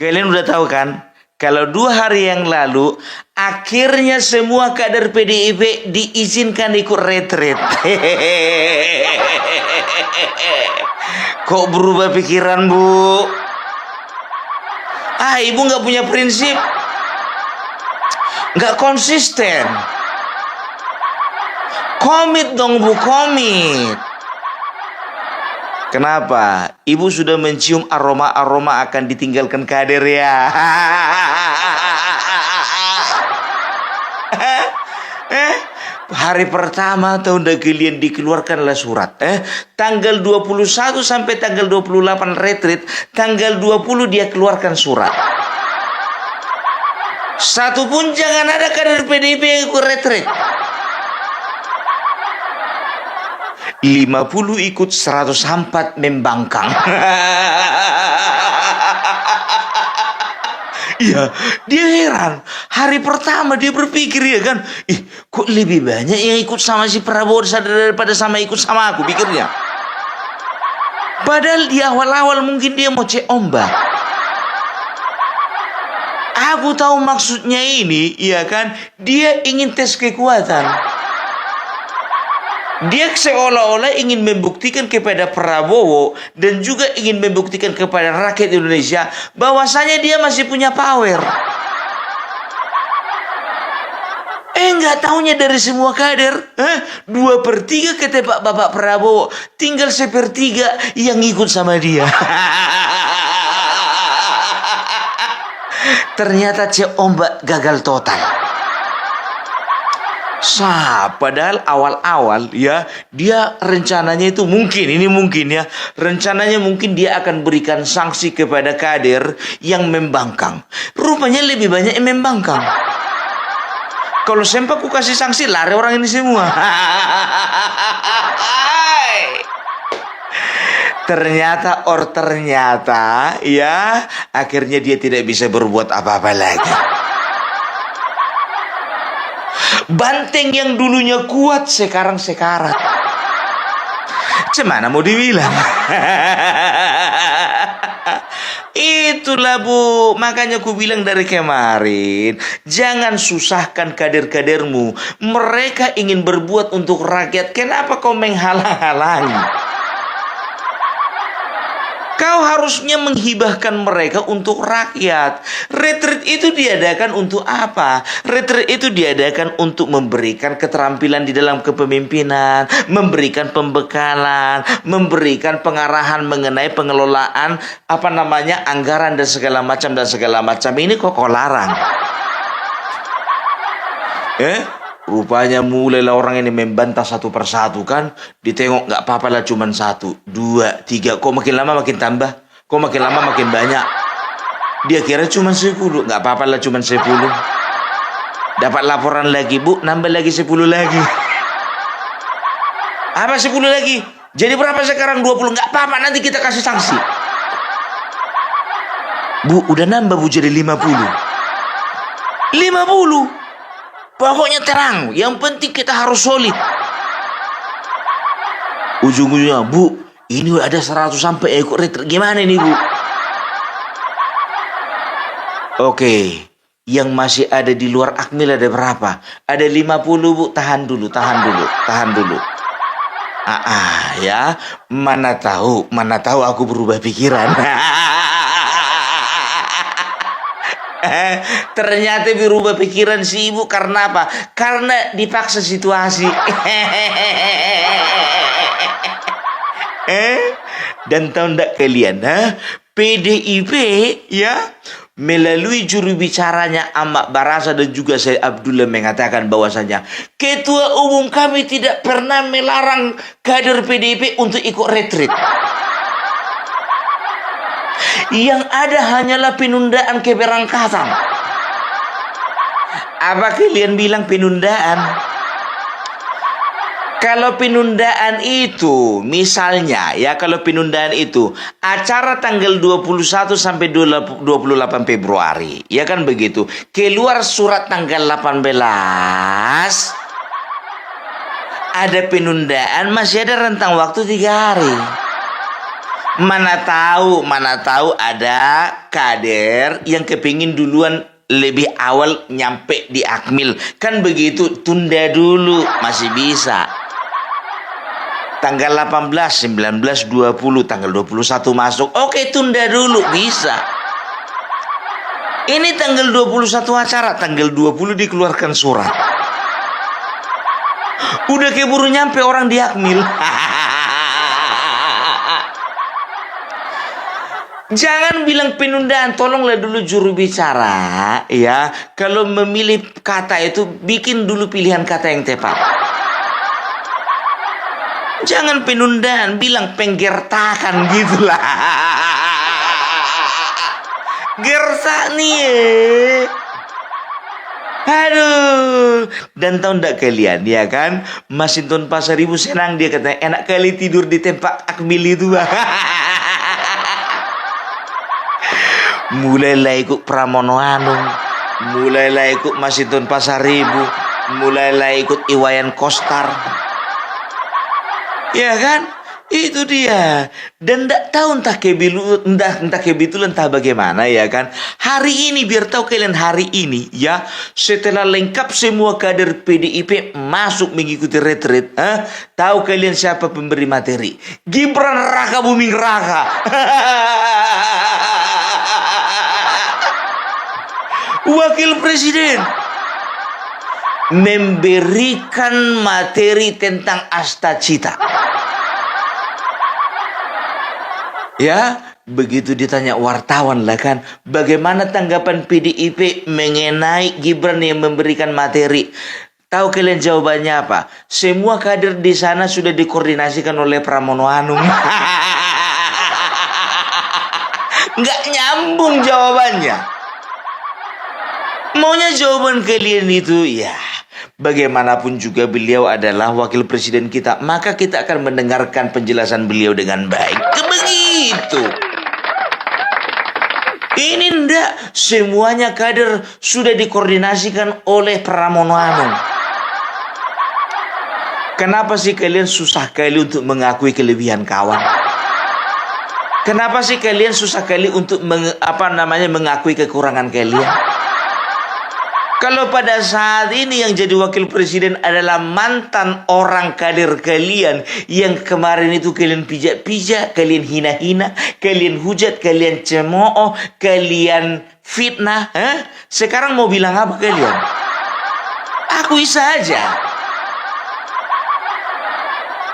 Kalian udah tahu kan? Kalau 2 hari yang lalu, akhirnya semua kader PDIP diizinkan ikut retret. Kok berubah pikiran, Bu? Ibu nggak punya prinsip. Nggak konsisten. Komit dong, Bu, komit. Kenapa? Ibu sudah mencium aroma-aroma akan ditinggalkan kader ya. Hari pertama tahun kalian dikeluarkanlah surat. Tanggal 21 sampai tanggal 28 retreat. Tanggal 20 dia keluarkan surat. Satu pun jangan ada kader PDIP yang ikut retreat. 50 ikut, 104 membangkang. Iya, dia heran. Hari pertama dia berpikir ya kan, kok lebih banyak yang ikut sama si Prabowo daripada sama ikut sama aku, pikirnya. Padahal di awal-awal mungkin dia mau cek ombak. Aku tahu maksudnya ini, ya kan? Dia ingin tes kekuatan. Dia seolah-olah ingin membuktikan kepada Prabowo dan juga ingin membuktikan kepada rakyat Indonesia bahwasanya dia masih punya power. Nggak taunya dari semua kader, 2/3 ketebak Bapak Prabowo, tinggal 1/3 yang ikut sama dia. Ternyata cek ombak gagal total. Padahal awal-awal ya dia rencananya itu mungkin ya rencananya mungkin dia akan berikan sanksi kepada kader yang membangkang. Rupanya lebih banyak yang membangkang. Kalau sempat ku kasih sanksi lari orang ini semua. Ternyata ya akhirnya dia tidak bisa berbuat apa-apa lagi. Banteng yang dulunya kuat sekarang sekarat. Cemana mau dibilang? Itulah, Bu. Makanya ku bilang dari kemarin, jangan susahkan kader-kadermu. Mereka ingin berbuat untuk rakyat. Kenapa kau menghalang-halangi? Kau harusnya menghibahkan mereka untuk rakyat. Retreat itu diadakan untuk apa? Retreat itu diadakan untuk memberikan keterampilan di dalam kepemimpinan, memberikan pembekalan, memberikan pengarahan mengenai pengelolaan anggaran dan segala macam. Ini kok larang? Rupanya mulailah orang ini membantah satu persatu kan. Ditengok nggak apa-apa lah cuman 1, 2, 3. Kok makin lama makin tambah? Kok makin lama makin banyak? Dia kira cuman 10. Nggak apa-apa lah cuman 10. Dapat laporan lagi, Bu, nambah lagi 10 lagi. Apa 10 lagi? Jadi berapa sekarang? 20. Nggak apa-apa, nanti kita kasih sanksi. Bu, udah nambah, Bu, jadi 50. 50. Pokoknya terang, yang penting kita harus solid. Ujung-ujungnya, Bu, ini ada 100 sampai ikut retreat. Gimana ini, Bu? Oke, yang masih ada di luar Akmil ada berapa? Ada 50, Bu. Tahan dulu. Ya, mana tahu aku berubah pikiran. Ternyata berubah pikiran si ibu karena apa? Karena dipaksa situasi. Dan tahu ndak kalian, PDIP ya melalui juru bicaranya Ahmad Barasa dan juga Syed Abdullah mengatakan bahwasanya ketua umum kami tidak pernah melarang kader PDIP untuk ikut retreat. Yang ada hanyalah penundaan keberangkatan. Apa kalian bilang penundaan? Kalau penundaan itu, misalnya ya, kalau penundaan itu acara tanggal 21 sampai 28 Februari, ya kan begitu. Keluar surat tanggal 18, ada penundaan, masih ada rentang waktu 3 hari. Mana tahu ada kader yang kepingin duluan lebih awal nyampe di Akmil. Kan begitu, tunda dulu, masih bisa. Tanggal 18, 19, 20, tanggal 21 masuk. Oke, tunda dulu, bisa. Ini tanggal 21 acara, tanggal 20 dikeluarkan surat. Udah keburu nyampe orang di Akmil. Jangan bilang penundaan, tolonglah dulu juru bicara, ya. Kalau memilih kata itu, bikin dulu pilihan kata yang tepat. Jangan penundaan, bilang penggertakan gitulah. Gertak nih. Aduh. Dan tahu ndak kalian, ya kan? Masinton Pasaribu senang, dia katanya enak kali tidur di tempat Akmil itu. Mulailah ikut Pramono Anung, mulailah ikut Masinton Pasaribu, mulailah ikut Iwayan Kostar. Ya kan? Itu dia. Dan enggak tahu entah kebetulan entah bagaimana, ya kan. Hari ini, biar tahu kalian, hari ini ya, setelah lengkap semua kader PDIP masuk mengikuti retreat, tahu kalian siapa pemberi materi? Gibran Raka Buming Raka. Wakil Presiden memberikan materi tentang Astacita. Ya, begitu ditanya wartawan lah kan, bagaimana tanggapan PDIP mengenai Gibran yang memberikan materi? Tahu kalian jawabannya apa? Semua kader di sana sudah dikoordinasikan oleh Pramono Anung. Nggak nyambung jawabannya. Maunya jawaban kalian itu, ya, bagaimanapun juga beliau adalah wakil presiden kita, maka kita akan mendengarkan penjelasan beliau dengan baik. Begitu. Ini ndak, semuanya kader sudah dikoordinasikan oleh Pramono Anung. Kenapa sih kalian susah kali untuk mengakui kelebihan kawan? Kenapa sih kalian susah kali untuk mengakui kekurangan kalian? Kalau pada saat ini yang jadi wakil presiden adalah mantan orang kader kalian yang kemarin itu kalian pijak-pijak, kalian hina-hina, kalian hujat, kalian cemooh, kalian fitnah, sekarang mau bilang apa kalian? Akui saja.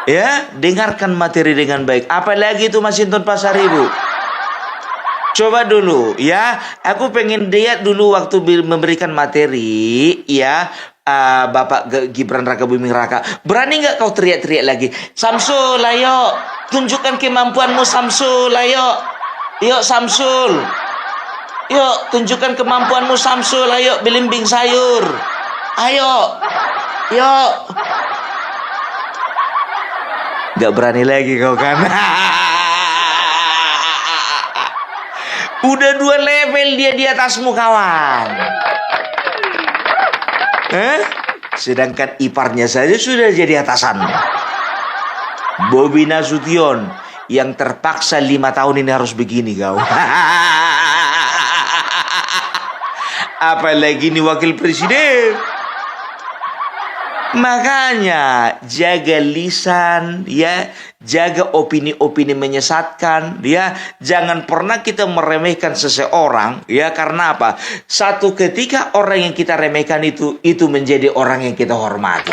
Ya, dengarkan materi dengan baik. Apalagi itu Masinton Pasaribu. Coba dulu, ya. Aku pengen lihat dulu waktu memberikan materi, ya. Bapak Gibran Raka Buming Raka. Berani nggak kau teriak-teriak lagi? Samsul, ayo. Tunjukkan kemampuanmu, Samsul, ayo. Yuk, Samsul. Yuk, tunjukkan kemampuanmu, Samsul, ayo. Belimbing sayur. Ayo. Yuk. Gak berani lagi kau kan? Udah 2 level dia di atasmu kawan. Sedangkan iparnya saja sudah jadi atasan. Bobi Nasution yang terpaksa 5 tahun ini harus begini kau. Apalagi ini wakil presiden. Makanya jaga lisan, ya, jaga opini-opini menyesatkan, ya. Jangan pernah kita meremehkan seseorang, ya, karena apa? Satu ketika orang yang kita remehkan itu menjadi orang yang kita hormati.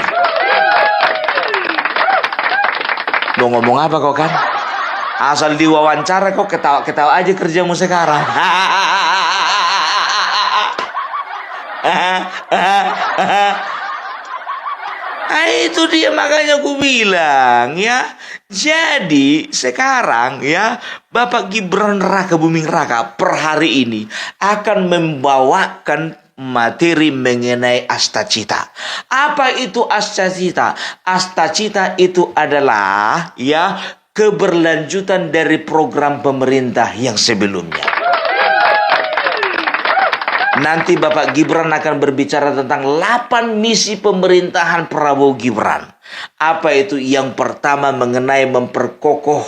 Mau ngomong apa kau kan? Asal diwawancara kau ketawa-ketawa aja kerjamu sekarang. Itu dia, makanya aku bilang, ya. Jadi sekarang, ya, Bapak Gibran Raka Buming Raka per hari ini akan membawakan materi mengenai Astacita. Apa itu Astacita? Astacita itu adalah, ya, keberlanjutan dari program pemerintah yang sebelumnya. Nanti Bapak Gibran akan berbicara tentang 8 misi pemerintahan Prabowo Gibran. Apa itu? Yang pertama mengenai memperkokoh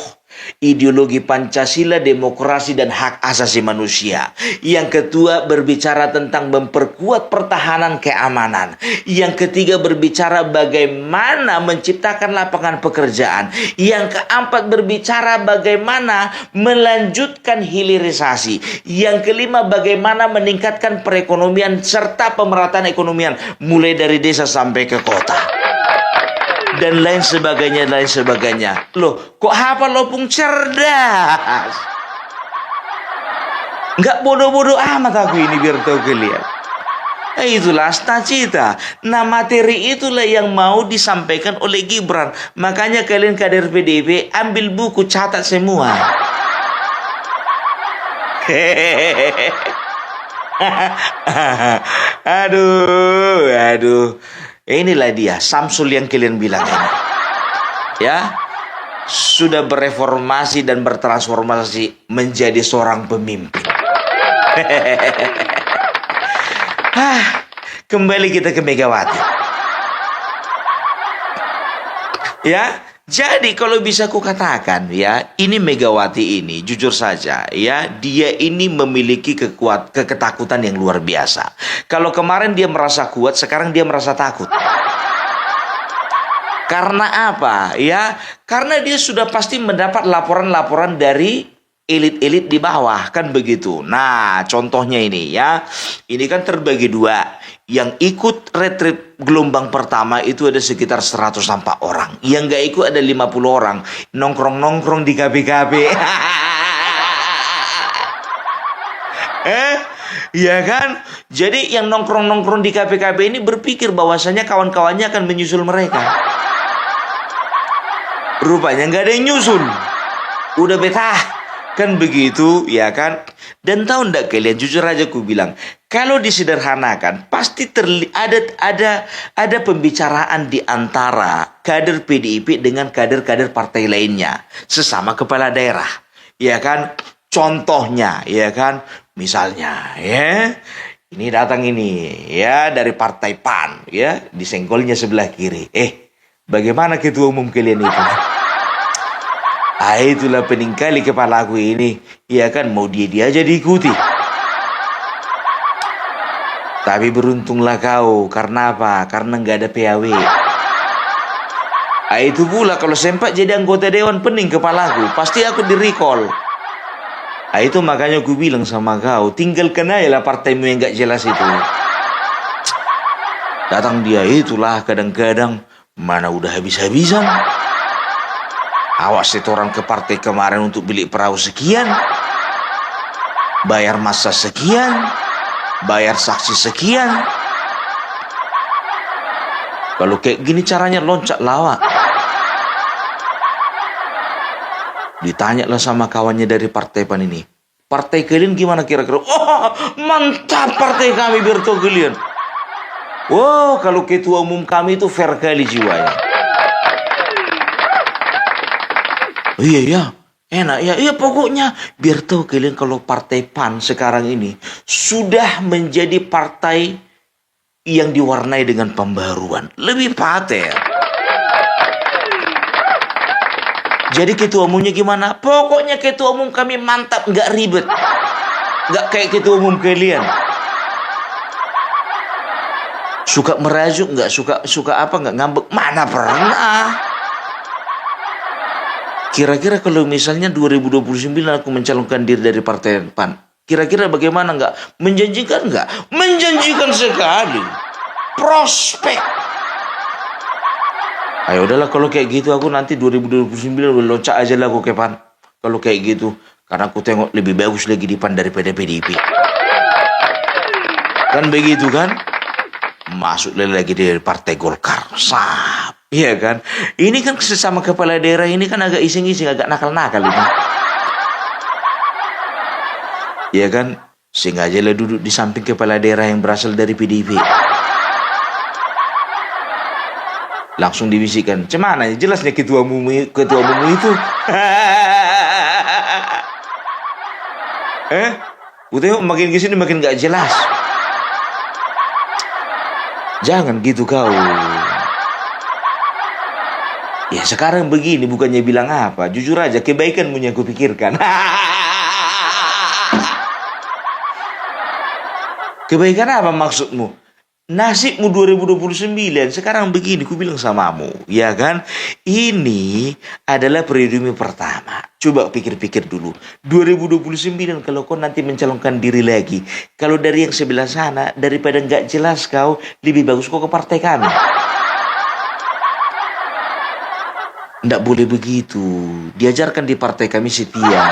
Ideologi Pancasila, demokrasi, dan hak asasi manusia. Yang kedua berbicara tentang memperkuat pertahanan keamanan. Yang ketiga berbicara bagaimana menciptakan lapangan pekerjaan. Yang keempat berbicara bagaimana melanjutkan hilirisasi. Yang kelima bagaimana meningkatkan perekonomian serta pemerataan ekonomian mulai dari desa sampai ke kota. Dan lain sebagainya, lain sebagainya. Loh, kok hafal Opung cerdas? Nggak bodoh-bodoh amat aku ini biar tahu kalian. Itulah cita. Nah, materi itulah yang mau disampaikan oleh Gibran. Makanya kalian kader PDIP ambil buku, catat semua. Aduh. Inilah dia Samsul yang kalian bilang ini. Ya, sudah bereformasi dan bertransformasi menjadi seorang pemimpin. Kembali kita ke Megawati. Ya, jadi kalau bisa ku katakan ya, ini Megawati ini jujur saja ya, dia ini memiliki ketakutan yang luar biasa. Kalau kemarin dia merasa kuat, sekarang dia merasa takut. Karena apa? Ya, karena dia sudah pasti mendapat laporan-laporan dari elit-elit di bawah, kan begitu. Nah, contohnya ini ya. Ini kan terbagi dua. Yang ikut retreat gelombang pertama itu ada sekitar 104 orang. Yang gak ikut ada 50 orang. Nongkrong-nongkrong di kafe-kafe. Ya kan? Jadi yang nongkrong-nongkrong di kafe-kafe ini berpikir bahwasanya kawan-kawannya akan menyusul mereka. Rupanya nggak ada yang nyusul. Udah betah. Kan begitu, ya kan? Dan tahu ndak kalian, jujur aja ku bilang, kalau disederhanakan, pasti ada pembicaraan di antara kader PDIP dengan kader-kader partai lainnya, sesama kepala daerah, ya kan? Contohnya, ya kan? Misalnya, ya, ini datang ini, ya dari partai PAN, ya, disenggolnya sebelah kiri. Bagaimana ketua umum kalian itu? Itulah pening kali kepala aku ini. Ya kan, mau dia aja diikuti. Tapi beruntunglah kau. Karena apa? Karena nggak ada PAW. Itu pula kalau sempat jadi anggota dewan, pening kepalaku. Pasti aku di-recall. Itu makanya aku bilang sama kau, tinggalkan aja lah partaimu yang nggak jelas itu. Datang dia itulah kadang-kadang, mana udah habis-habisan. Awas itu orang ke partai kemarin untuk beli perahu sekian, bayar masa sekian, bayar saksi sekian. Kalau kayak gini caranya loncat lawak. Ditanyalah sama kawannya dari partai PAN ini, partai kalian gimana kira-kira? Oh, mantap partai kami biar tahu kalian. Wow, kalau ketua umum kami itu fair kali jiwanya. Iya ya, enak ya. Iya pokoknya biar tahu kalian kalau partai PAN sekarang ini sudah menjadi partai yang diwarnai dengan pembaruan. Lebih pater. Jadi ketua umumnya gimana? Pokoknya ketua umum kami mantap, nggak ribet. Nggak kayak ketua umum kalian. Suka merajuk nggak? Suka apa nggak? Ngambek? Mana pernah. Kira-kira kalau misalnya 2029 aku mencalonkan diri dari partai PAN, kira-kira bagaimana nggak? Menjanjikan nggak? Menjanjikan sekali. Prospek. Ayo udahlah kalau kayak gitu aku nanti 2029 loncat aja lah aku ke PAN. Kalau kayak gitu. Karena aku tengok lebih bagus lagi di PAN daripada PDIP. Kan begitu kan? Masuk lagi dari partai Golkar. Sap. Iya kan? Ini kan sesama kepala daerah ini kan agak iseng-iseng, agak nakal-nakal ini. Iya kan? Sengaja lah duduk di samping kepala daerah yang berasal dari PDIP. Langsung dibisikkan, cemana? Jelasnya ketua umum itu. Tengok makin kesini makin gak jelas. Jangan gitu kau. Ya sekarang begini, bukannya bilang apa, jujur aja kebaikanmu yang kupikirkan. Kebaikan apa maksudmu? Nasibmu 2029, sekarang begini, ku bilang samamu, ya kan? Ini adalah periode pertama. Coba pikir-pikir dulu. 2029 kalau kau nanti mencalonkan diri lagi. Kalau dari yang sebelah sana, daripada nggak jelas kau, lebih bagus kau ke partai kami. Nggak boleh begitu. Diajarkan di partai kami setia.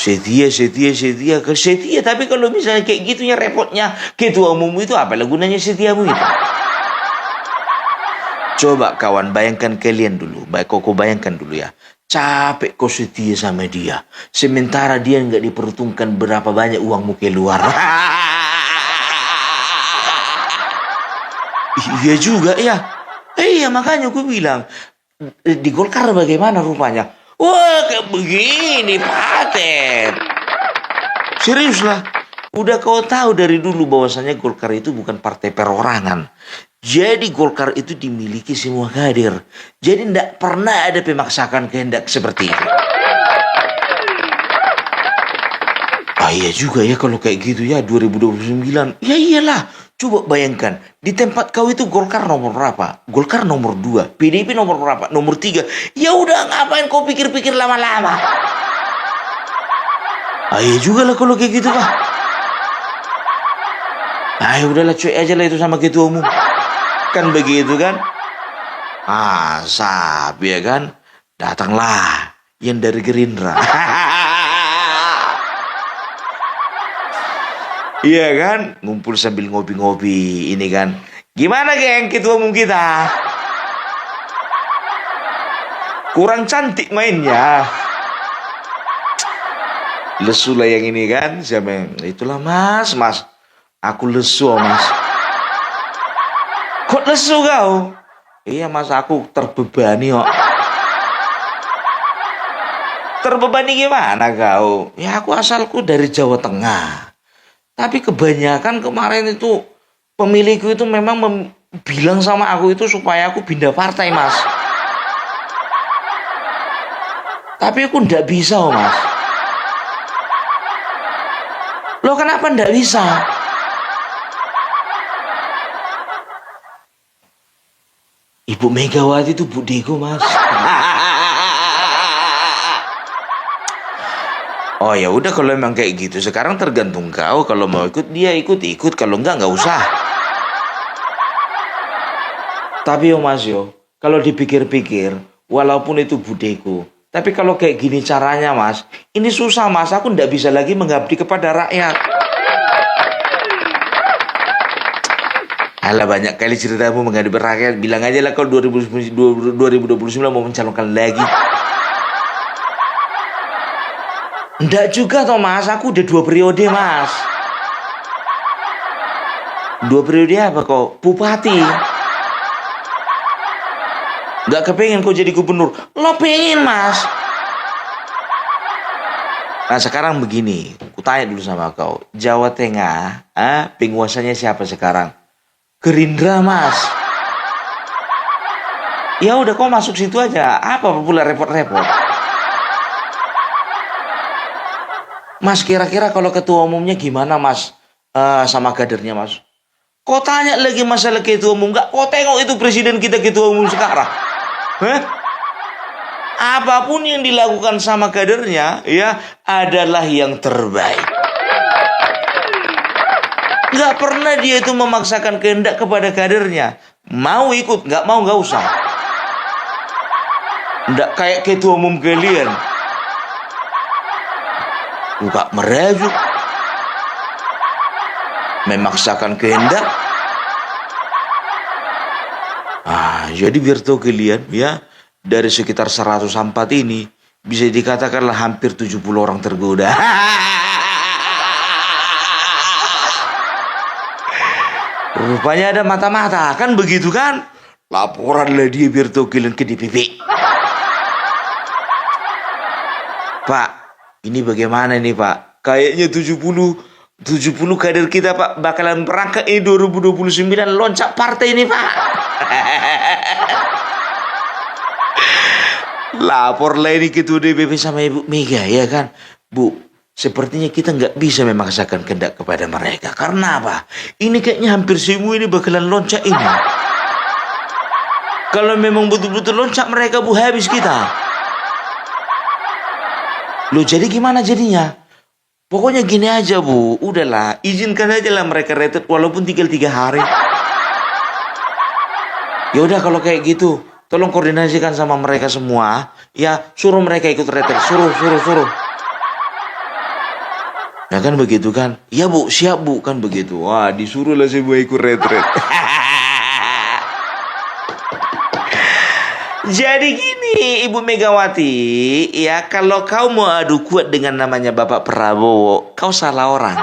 Setia. Tapi kalau misalnya kayak gitunya repotnya ketua umum itu apa gunanya setiamu itu? Coba kawan bayangkan kalian dulu. Baik kau bayangkan dulu ya. Capek kau setia sama dia. Sementara dia nggak diperhitungkan berapa banyak uangmu keluar. Iya juga ya. Iya makanya aku bilang. Di Golkar bagaimana rupanya? Wah, kayak begini, Paten. Serius lah. Udah kau tahu dari dulu bahwasanya Golkar itu bukan partai perorangan. Jadi Golkar itu dimiliki semua kader. Jadi tidak pernah ada pemaksakan kehendak seperti itu. Ah iya juga ya kalau kayak gitu ya 2029. Ya iyalah. Coba bayangkan, di tempat kau itu Golkar nomor berapa? Golkar nomor 2, PDIP nomor berapa? Nomor 3. Ya udah ngapain kau pikir-pikir lama-lama? Ayo juga lah kalau kayak gitu Pak. Ayo udahlah cuek aja lah itu sama ketua umum. Kan begitu kan? Asap ya kan? Datanglah yang dari Gerindra. Iya kan? Ngumpul sambil ngopi-ngopi ini kan. Gimana geng ketua umum kita? Kurang cantik mainnya. Lesu lah yang ini kan. Siapa yang? Itulah mas. Aku lesu mas. Kok lesu kau? Iya mas aku terbebani kok. Terbebani gimana kau? Ya aku asalku dari Jawa Tengah. Tapi kebanyakan kemarin itu pemilihku itu memang bilang sama aku itu supaya aku pindah partai mas. Tapi aku ndak bisa mas. Loh kenapa ndak bisa? Ibu Megawati itu budeku mas. Oh ya udah kalau memang kayak gitu sekarang tergantung kau kalau mau ikut dia ikut kalau enggak usah. Tapi yo mas yo kalau dipikir-pikir walaupun itu budeku tapi kalau kayak gini caranya mas ini susah mas aku ndak bisa lagi mengabdi kepada rakyat. Alah banyak kali ceritamu menghadapi rakyat bilang aja lah kalau 2029 mau mencalonkan lagi. Nggak juga toh mas, aku udah 2 periode mas. 2 periode apa kok? Bupati. Nggak kepengen kok jadi gubernur. Lo pengen mas. Nah sekarang begini, aku tanya dulu sama kau. Jawa Tengah, penguasanya siapa sekarang? Gerindra mas. Ya udah kau masuk situ aja. Apa pula repot-repot? Mas kira-kira kalau ketua umumnya gimana mas sama kadernya mas? Kau tanya lagi masalah ketua umum nggak? Kau tengok itu presiden kita ketua umum sekarang. Apapun yang dilakukan sama kadernya ya adalah yang terbaik. Nggak pernah dia itu memaksakan kehendak kepada kadernya. Mau ikut nggak mau nggak usah. Nggak kayak ketua umum kalian. Buka merajuk, memaksakan kehendak. Jadi biar tahu kalian ya, dari sekitar 104 ini bisa dikatakanlah hampir 70 orang tergoda. Rupanya ada mata-mata, kan begitu kan? Laporanlah dia biar tahu kalian ke DPP. Pak, ini bagaimana nih Pak? Kayaknya 70 70 kader kita Pak bakalan berangkat 2029 loncat partai ini Pak. Laporlah ini ketua DPP sama Ibu Mega ya kan. Bu, sepertinya kita nggak bisa memaksakan kehendak kepada mereka. Karena apa? Ini kayaknya hampir semua ini bakalan loncat ini. Kalau memang betul-betul loncat mereka Bu, habis kita. Loh jadi gimana jadinya? Pokoknya gini aja Bu, udahlah, izinkan aja lah mereka retret walaupun tinggal 3 hari. Ya udah kalau kayak gitu, tolong koordinasikan sama mereka semua, ya suruh mereka ikut retret, suruh. Ya kan begitu kan? Ya Bu, siap Bu, kan begitu. Wah, disuruh lah semua ikut retret. Jadi gini Ibu Megawati, ya kalau kau mau adu kuat dengan namanya Bapak Prabowo, kau salah orang.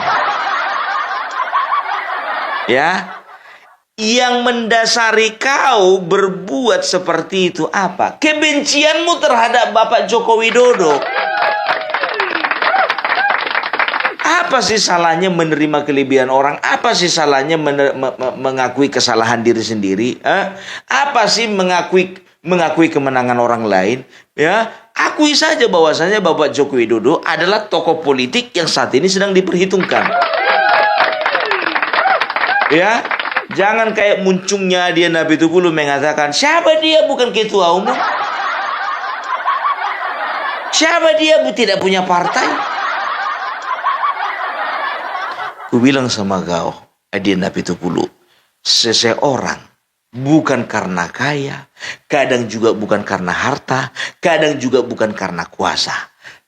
Ya, yang mendasari kau berbuat seperti itu apa? Kebencianmu terhadap Bapak Joko Widodo. Apa sih salahnya menerima kelebihan orang? Apa sih salahnya mengakui kesalahan diri sendiri? Apa sih mengakui kemenangan orang lain? Ya, akui saja bahwasanya Bapak Joko Widodo adalah tokoh politik yang saat ini sedang diperhitungkan. Ya, jangan kayak muncungnya dia Nabi Tupulu mengatakan, siapa dia bukan ketua umum? Siapa dia tidak punya partai? Ku bilang sama kau, Adian Nabi Tupulu, seseorang bukan karena kaya, kadang juga bukan karena harta, kadang juga bukan karena kuasa,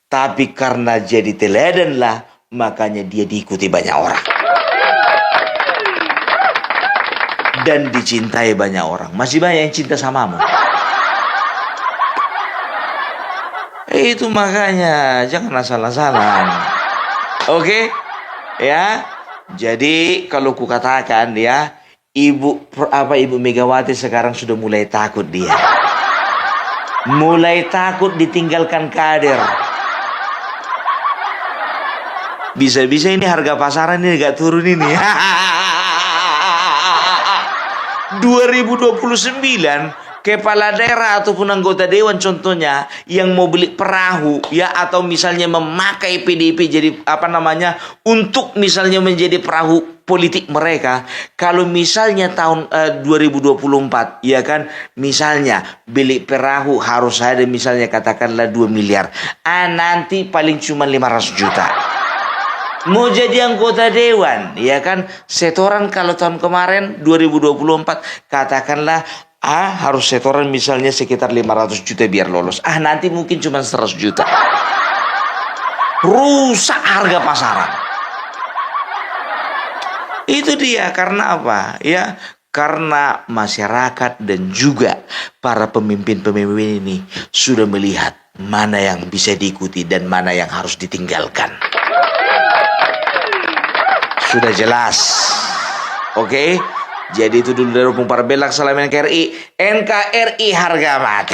tapi karena jadi teladan lah, makanya dia diikuti banyak orang. Dan dicintai banyak orang. Masih banyak yang cinta samamu. Itu makanya jangan asal-asalan. Oke? Ya. Jadi kalau ku katakan ya, Ibu Megawati sekarang sudah mulai takut dia. Mulai takut ditinggalkan kader. Bisa-bisa ini harga pasaran ini gak turun ini. 2029 kepala daerah ataupun anggota dewan contohnya yang mau beli perahu ya atau misalnya memakai PDIP jadi untuk misalnya menjadi perahu politik mereka, kalau misalnya tahun 2024 ya kan, misalnya beli perahu harus ada misalnya katakanlah 2 miliar, nanti paling cuma 500 juta. Mau jadi anggota dewan, ya kan? Setoran kalau tahun kemarin 2024 katakanlah harus setoran misalnya sekitar 500 juta biar lolos. Nanti mungkin cuma 100 juta. Rusak harga pasaran. Itu dia karena apa? Ya, karena masyarakat dan juga para pemimpin-pemimpin ini sudah melihat mana yang bisa diikuti dan mana yang harus ditinggalkan. Sudah jelas. Oke? Jadi itu dulu dari Opung Parbelak. Salam NKRI. NKRI harga mati.